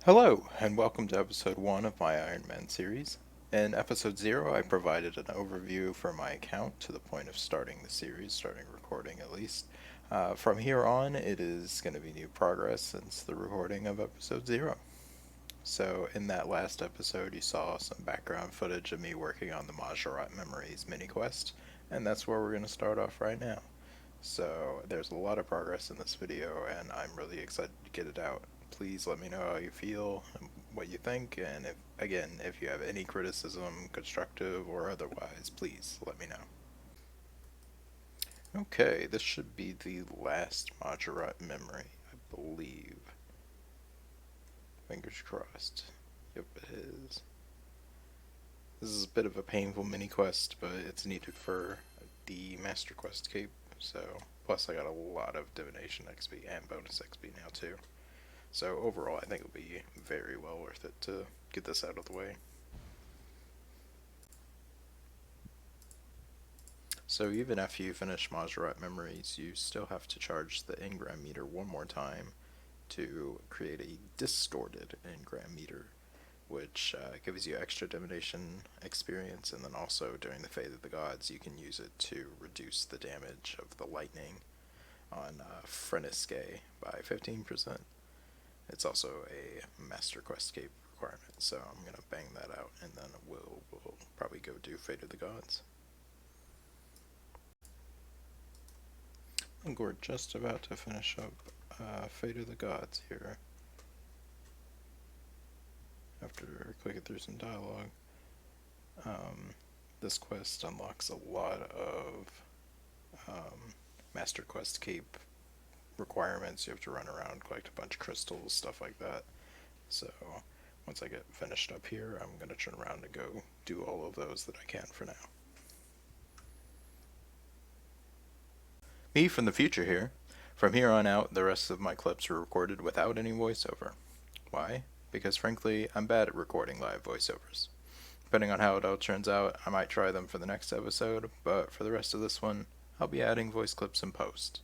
Hello, and welcome to episode 1 of my Ironman series. In episode 0, I provided an overview for my account to the point of starting the series, starting recording at least. From here on, it is going to be new progress since the recording of episode 0. So, in that last episode, you saw some background footage of me working on the Majorat Memories mini quest, and that's where we're going to start off right now. So there's a lot of progress in this video, and I'm really excited to get it out. Please let me know how you feel, and what you think, and if you have any criticism, constructive or otherwise, please let me know. Okay, this should be the last Majorat memory, I believe. Fingers crossed. Yep, it is. This is a bit of a painful mini quest, but it's needed for the Master Quest cape, so plus I got a lot of divination XP and bonus XP now too. So overall I think it'll be very well worth it to get this out of the way. So even after you finish Majorat Memories, you still have to charge the engram meter one more time to create a distorted engram meter, which gives you extra divination experience, and then also during the Fate of the Gods you can use it to reduce the damage of the lightning on Freniske by 15%. It's also a Master Quest cape requirement, so I'm going to bang that out, and then we'll probably go do Fate of the Gods. I think we're just about to finish up Fate of the Gods here. After clicking through some dialogue, this quest unlocks a lot of Master Quest cape requirements. You have to run around, collect a bunch of crystals, stuff like that. So once I get finished up here, I'm going to turn around and go do all of those that I can for now. Me from the future here. From here on out, the rest of my clips are recorded without any voiceover. Why? Because frankly, I'm bad at recording live voiceovers. Depending on how it all turns out, I might try them for the next episode, but for the rest of this one, I'll be adding voice clips in post.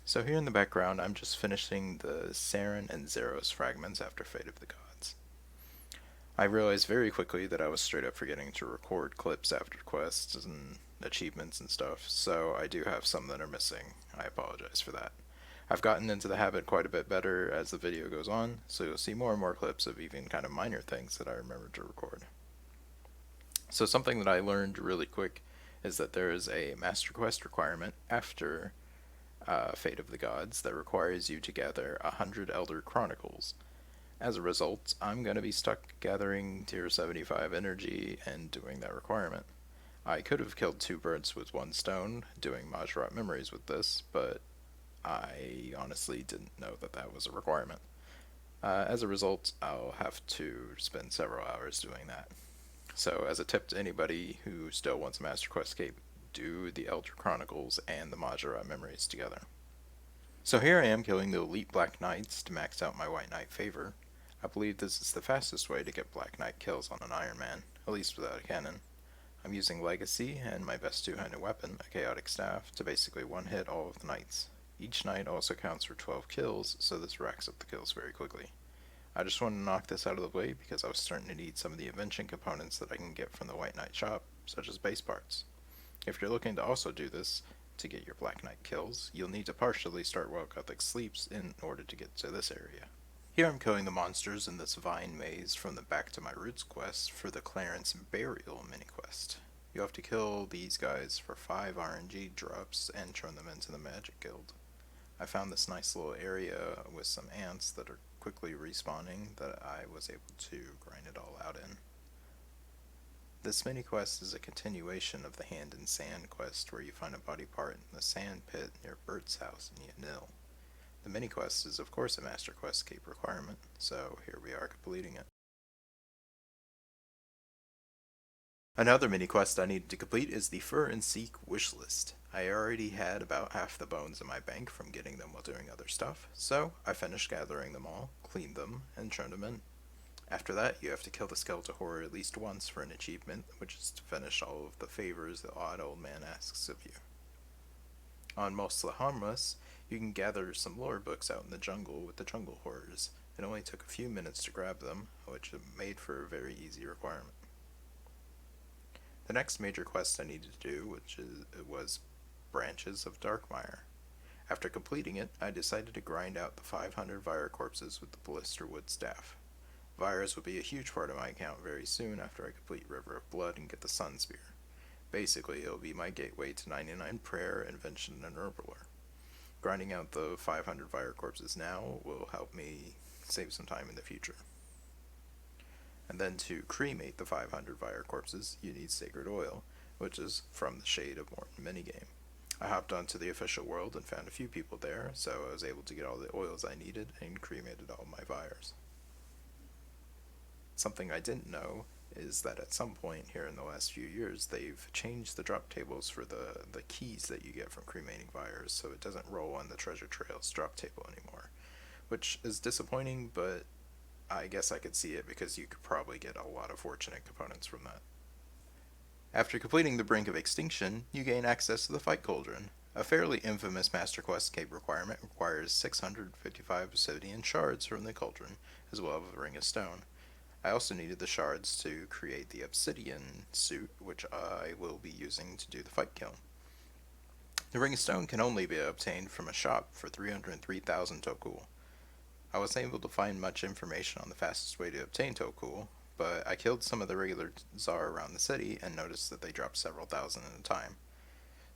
So here in the background, I'm just finishing the Saren and Zeros fragments after Fate of the Gods. I realized very quickly that I was straight up forgetting to record clips after quests and achievements and stuff, so I do have some that are missing. I apologize for that. I've gotten into the habit quite a bit better as the video goes on, so you'll see more and more clips of even kind of minor things that I remembered to record. So something that I learned really quick is that there is a Master Quest requirement after Fate of the Gods that requires you to gather 100 Elder Chronicles. As a result, I'm going to be stuck gathering tier 75 energy and doing that requirement. I could have killed two birds with one stone doing Majorat Memories with this, but I honestly didn't know that that was a requirement. As a result, I'll have to spend several hours doing that. So as a tip to anybody who still wants a Master Quest cape, do the Elder Chronicles and the Majorat Memories together. So here I am killing the Elite Black Knights to max out my White Knight favor. I believe this is the fastest way to get Black Knight kills on an Ironman, at least without a cannon. I'm using Legacy and my best two-handed weapon, a Chaotic Staff, to basically one-hit all of the knights. Each knight also counts for 12 kills, so this racks up the kills very quickly. I just wanted to knock this out of the way because I was starting to need some of the invention components that I can get from the White Knight shop, such as base parts. If you're looking to also do this, to get your Black Knight kills, you'll need to partially start while Gothic sleeps in order to get to this area. Here I'm killing the monsters in this vine maze from the Back to My Roots quest for the Clarence Burial mini-quest. You have to kill these guys for 5 RNG drops and turn them into the Magic Guild. I found this nice little area with some ants that are quickly respawning that I was able to grind it all out in. This mini quest is a continuation of the Hand in Sand quest where you find a body part in the sand pit near Bert's house in Yanil. The mini quest is of course a Master Quest cape requirement, so here we are completing it. Another mini quest I needed to complete is the Fur and Seek wish list. I already had about half the bones in my bank from getting them while doing other stuff, so I finished gathering them all, cleaned them, and turned them in. After that, you have to kill the Skeletor Horror at least once for an achievement, which is to finish all of the favors the Odd Old Man asks of you. On Mos Lahamras, you can gather some lore books out in the jungle with the jungle horrors, It only took a few minutes to grab them, which made for a very easy requirement. The next major quest I needed to do, was Branches of Darkmire. After completing it, I decided to grind out the 500 Vire corpses with the Blisterwood staff. Vires will be a huge part of my account very soon after I complete River of Blood and get the Sun Spear. Basically, it'll be my gateway to 99 Prayer, Invention, and Herblore. Grinding out the 500 Vire corpses now will help me save some time in the future. And then to cremate the 500 Vire corpses, you need Sacred Oil, which is from the Shade of Morton minigame. I hopped onto the official world and found a few people there, so I was able to get all the oils I needed and cremated all my Vires. Something I didn't know is that at some point here in the last few years, they've changed the drop tables for the keys that you get from cremating Vires, so it doesn't roll on the Treasure Trails drop table anymore, which is disappointing, but I guess I could see it because you could probably get a lot of fortunate components from that. After completing the Brink of Extinction, you gain access to the Fight Cauldron. A fairly infamous Master Quest cape requirement requires 655 Obsidian shards from the Cauldron, as well as a Ring of Stone. I also needed the shards to create the Obsidian suit, which I will be using to do the Fight Kiln. The Ring of Stone can only be obtained from a shop for 303,000 Tokul. I wasn't able to find much information on the fastest way to obtain Tokul, but I killed some of the regular Tsar around the city and noticed that they dropped several thousand at a time.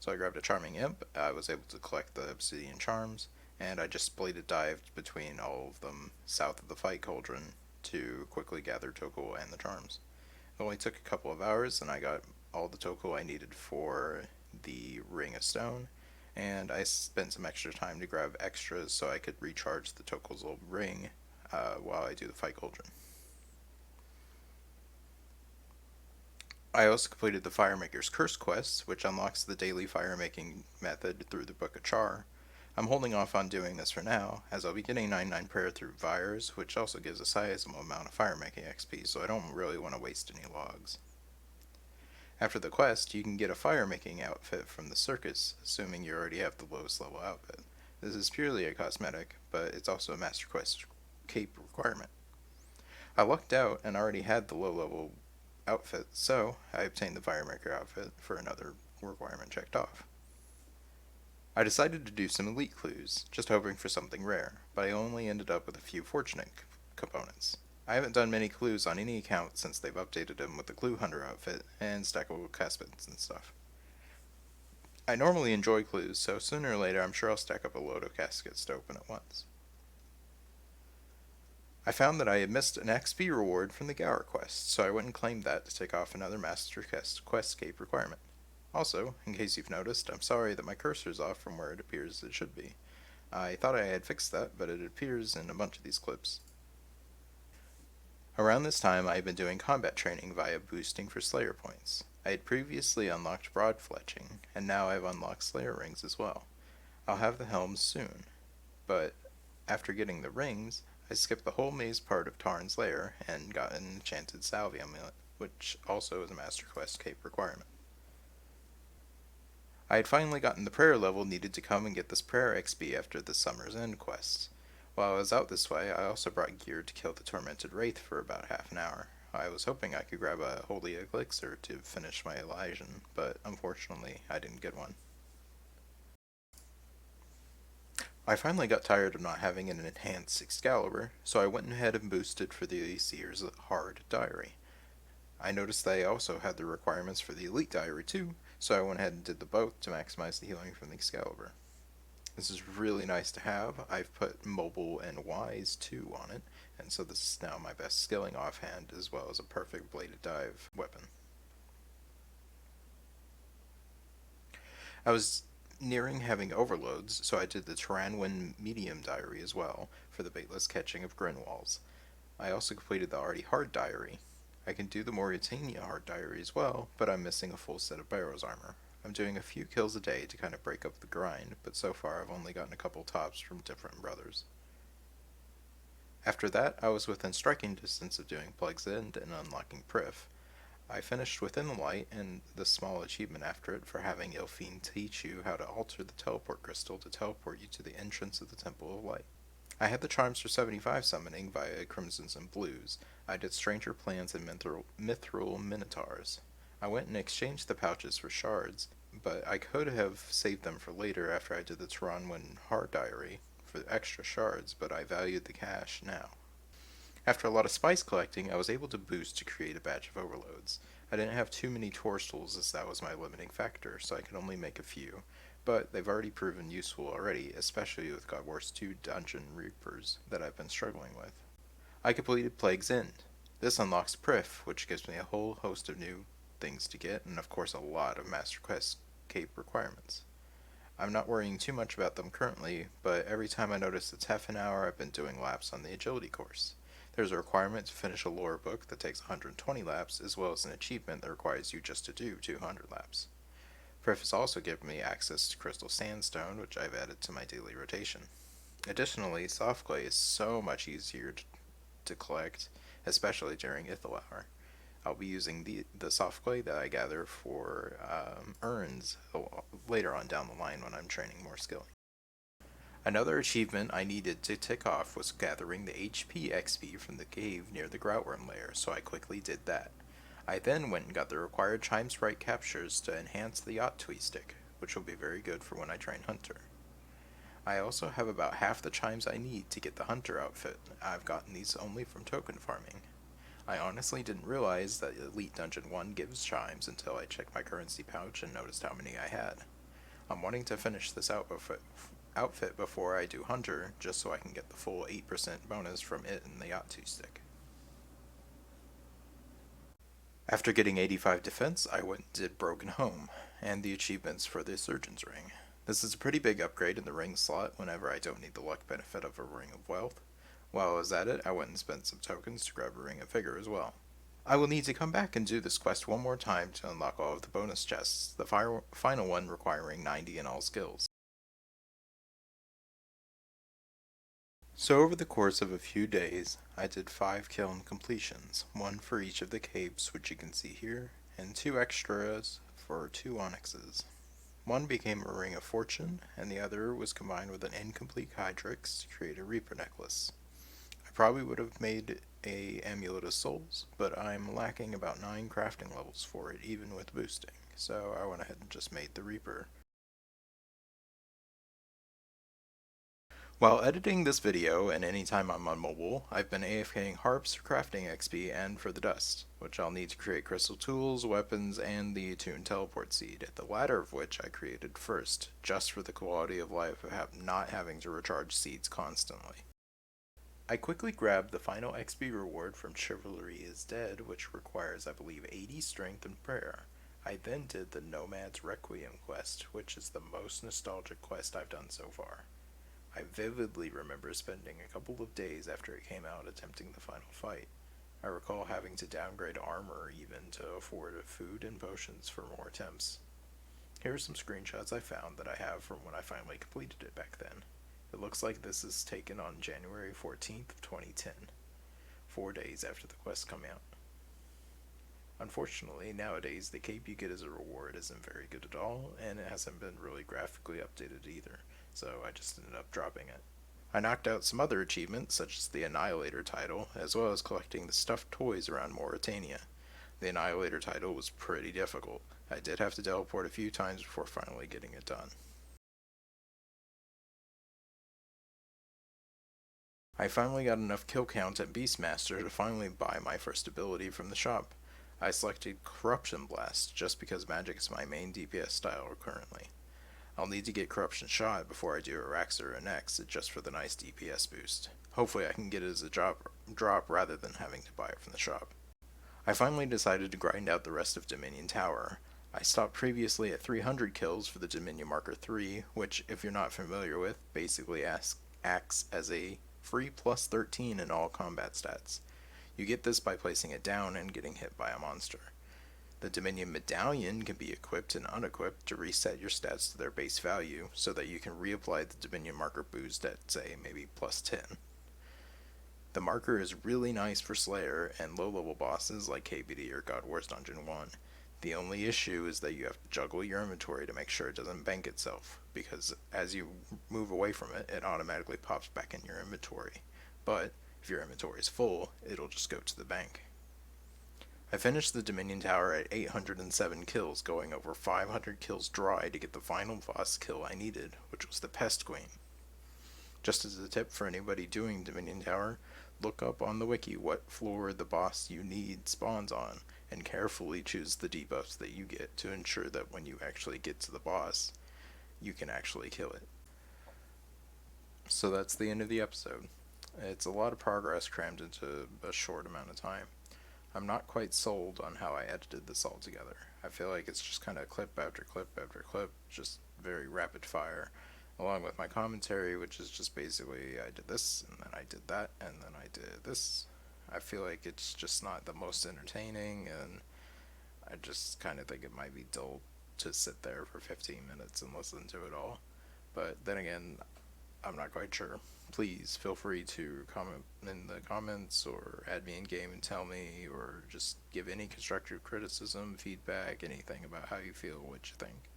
So I grabbed a Charming Imp, I was able to collect the Obsidian Charms, and I just bladed dived between all of them south of the Fight Cauldron to quickly gather Tokul and the Charms. It only took a couple of hours, and I got all the Tokul I needed for the Ring of Stone, and I spent some extra time to grab extras so I could recharge the Tokul's old ring while I do the Fight Cauldron. I also completed the Firemaker's Curse quest, which unlocks the daily firemaking method through the Book of Char. I'm holding off on doing this for now, as I'll be getting 99 prayer through Vires, which also gives a sizable amount of firemaking XP, so I don't really want to waste any logs. After the quest, you can get a firemaking outfit from the circus, assuming you already have the lowest level outfit. This is purely a cosmetic, but it's also a Master Quest cape requirement. I lucked out and already had the low level outfit, so I obtained the Firemaker outfit for another requirement checked off. I decided to do some elite clues, just hoping for something rare, but I only ended up with a few fortunate components. I haven't done many clues on any account since they've updated them with the Clue Hunter outfit and stackable caskets and stuff. I normally enjoy clues, so sooner or later I'm sure I'll stack up a load of caskets to open at once. I found that I had missed an XP reward from the Gower quest, so I went and claimed that to take off another Master Quest cape requirement. Also, in case you've noticed, I'm sorry that my cursor's off from where it appears it should be. I thought I had fixed that, but it appears in a bunch of these clips. Around this time, I had been doing combat training via boosting for Slayer points. I had previously unlocked Broad Fletching, and now I've unlocked Slayer rings as well. I'll have the helms soon, but after getting the rings, I skipped the whole maze part of Tarn's lair and got an enchanted Salve amulet, which also is a Master Quest cape requirement. I had finally gotten the prayer level needed to come and get this prayer XP after the Summer's End quests. While I was out this way, I also brought gear to kill the Tormented Wraith for about half an hour. I was hoping I could grab a Holy Elixir to finish my Elysian, but unfortunately I didn't get one. I finally got tired of not having an enhanced Excalibur, so I went ahead and boosted for the Seer's Hard Diary. I noticed they also had the requirements for the Elite Diary too, so I went ahead and did the both to maximize the healing from the Excalibur. This is really nice to have. I've put Mobile and Wise 2 on it, and so this is now my best skilling offhand, as well as a perfect bladed dive weapon. I was nearing having overloads, so I did the Taranwin Medium Diary as well, for the baitless catching of Grinwalls. I also completed the Already Hard Diary. I can do the Mauritania Hard Diary as well, but I'm missing a full set of Barrow's armor. I'm doing a few kills a day to kind of break up the grind, but so far I've only gotten a couple tops from different brothers. After that, I was within striking distance of doing Plague's End and unlocking Prif. I finished Within the Light and the small achievement after it for having Ilfine teach you how to alter the teleport crystal to teleport you to the entrance of the Temple of Light. I had the charms for 75 summoning via Crimsons and Blues. I did Stranger Plants and Mithril Minotaurs. I went and exchanged the pouches for shards, but I could have saved them for later after I did the Taranwen Heart Diary for extra shards, but I valued the cash now. After a lot of spice collecting, I was able to boost to create a batch of overloads. I didn't have too many torstals as that was my limiting factor, so I could only make a few, but they've already proven useful already, especially with God Wars 2 Dungeon Reapers that I've been struggling with. I completed Plague's End. This unlocks Prif, which gives me a whole host of new things to get, and of course a lot of Master Quest cape requirements. I'm not worrying too much about them currently, but every time I notice it's half an hour, I've been doing laps on the agility course. There's a requirement to finish a lore book that takes 120 laps, as well as an achievement that requires you just to do 200 laps. Prif has also given me access to Crystal Sandstone, which I've added to my daily rotation. Additionally, soft clay is so much easier to collect, especially during Ithel Hour. I'll be using the soft clay that I gather for urns later on down the line when I'm training more skilling. Another achievement I needed to tick off was gathering the HP XP from the cave near the Groutworm lair, so I quickly did that. I then went and got the required Chime Sprite captures to enhance the Yacht Twee stick, which will be very good for when I train Hunter. I also have about half the chimes I need to get the Hunter outfit. I've gotten these only from token farming. I honestly didn't realize that Elite Dungeon 1 gives chimes until I checked my currency pouch and noticed how many I had. I'm wanting to finish this outfit before I do Hunter, just so I can get the full 8% bonus from it and the Yacht Twee stick. After getting 85 defense, I went and did Broken Home, and the achievements for the Surgeon's Ring. This is a pretty big upgrade in the ring slot whenever I don't need the luck benefit of a Ring of Wealth. While I was at it, I went and spent some tokens to grab a Ring of Vigor as well. I will need to come back and do this quest one more time to unlock all of the bonus chests, the final one requiring 90 in all skills. So over the course of a few days, I did 5 kiln completions, one for each of the caves which you can see here, and 2 extras for 2 onyxes. One became a Ring of Fortune, and the other was combined with an incomplete Hydrix to create a Reaper necklace. I probably would have made a Amulet of Souls, but I'm lacking about 9 crafting levels for it even with boosting, so I went ahead and just made the Reaper. While editing this video and anytime I'm on mobile, I've been AFKing harps for crafting XP and for the dust, which I'll need to create crystal tools, weapons, and the attuned teleport seed, the latter of which I created first, just for the quality of life of not having to recharge seeds constantly. I quickly grabbed the final XP reward from Chivalry is Dead, which requires I believe 80 strength and prayer. I then did the Nomad's Requiem quest, which is the most nostalgic quest I've done so far. I vividly remember spending a couple of days after it came out attempting the final fight. I recall having to downgrade armor even to afford food and potions for more attempts. Here are some screenshots I found that I have from when I finally completed it back then. It looks like this is taken on January 14th of 2010, 4 days after the quest come out. Unfortunately, nowadays the cape you get as a reward isn't very good at all, and it hasn't been really graphically updated either, so I just ended up dropping it. I knocked out some other achievements, such as the Annihilator title, as well as collecting the stuffed toys around Mauritania. The Annihilator title was pretty difficult. I did have to teleport a few times before finally getting it done. I finally got enough kill count at Beastmaster to finally buy my first ability from the shop. I selected Corruption Blast just because magic is my main DPS style currently. I'll need to get Corruption Shot before I do Araxer next, just for the nice DPS boost. Hopefully I can get it as a drop rather than having to buy it from the shop. I finally decided to grind out the rest of Dominion Tower. I stopped previously at 300 kills for the Dominion Marker 3, which, if you're not familiar with, basically acts as a free plus 13 in all combat stats. You get this by placing it down and getting hit by a monster. The Dominion Medallion can be equipped and unequipped to reset your stats to their base value so that you can reapply the Dominion Marker boost at, say, maybe plus 10. The marker is really nice for Slayer and low-level bosses like KBD or God Wars Dungeon 1. The only issue is that you have to juggle your inventory to make sure it doesn't bank itself, because as you move away from it, it automatically pops back in your inventory. But if your inventory is full, it'll just go to the bank. I finished the Dominion Tower at 807 kills, going over 500 kills dry to get the final boss kill I needed, which was the Pest Queen. Just as a tip for anybody doing Dominion Tower, look up on the wiki what floor the boss you need spawns on, and carefully choose the debuffs that you get to ensure that when you actually get to the boss, you can actually kill it. So that's the end of the episode. It's a lot of progress crammed into a short amount of time. I'm not quite sold on how I edited this all together. I feel like it's just kind of clip after clip after clip, just very rapid fire, along with my commentary, which is just basically I did this, and then I did that, and then I did this. I feel like it's just not the most entertaining, and I just kind of think it might be dull to sit there for 15 minutes and listen to it all. But then again, I'm not quite sure. Please feel free to comment in the comments or add me in game and tell me, or just give any constructive criticism, feedback, anything about how you feel, what you think.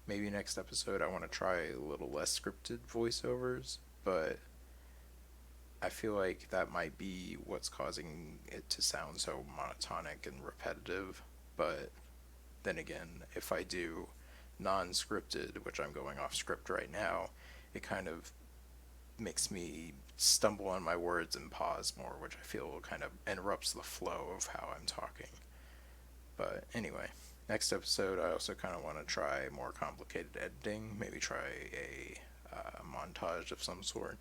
Maybe next episode I want to try a little less scripted voiceovers, but I feel like that might be what's causing it to sound so monotonic and repetitive. But then again, if I do non-scripted, which I'm going off script right now, it kind of makes me stumble on my words and pause more, which I feel kind of interrupts the flow of how I'm talking. But anyway, next episode I also kind of want to try more complicated editing, maybe try a montage of some sort.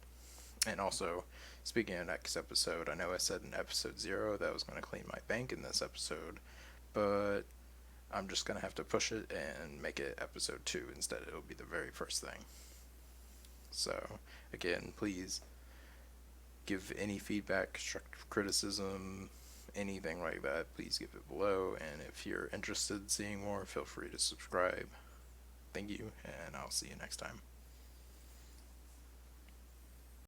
And also, speaking of next episode, I know I said in episode 0 that I was going to clean my bank in this episode, but I'm just going to have to push it and make it episode 2 instead. It'll be the very first thing. So, again, please give any feedback, constructive criticism, anything like that, please give it below. And if you're interested in seeing more, feel free to subscribe. Thank you, and I'll see you next time.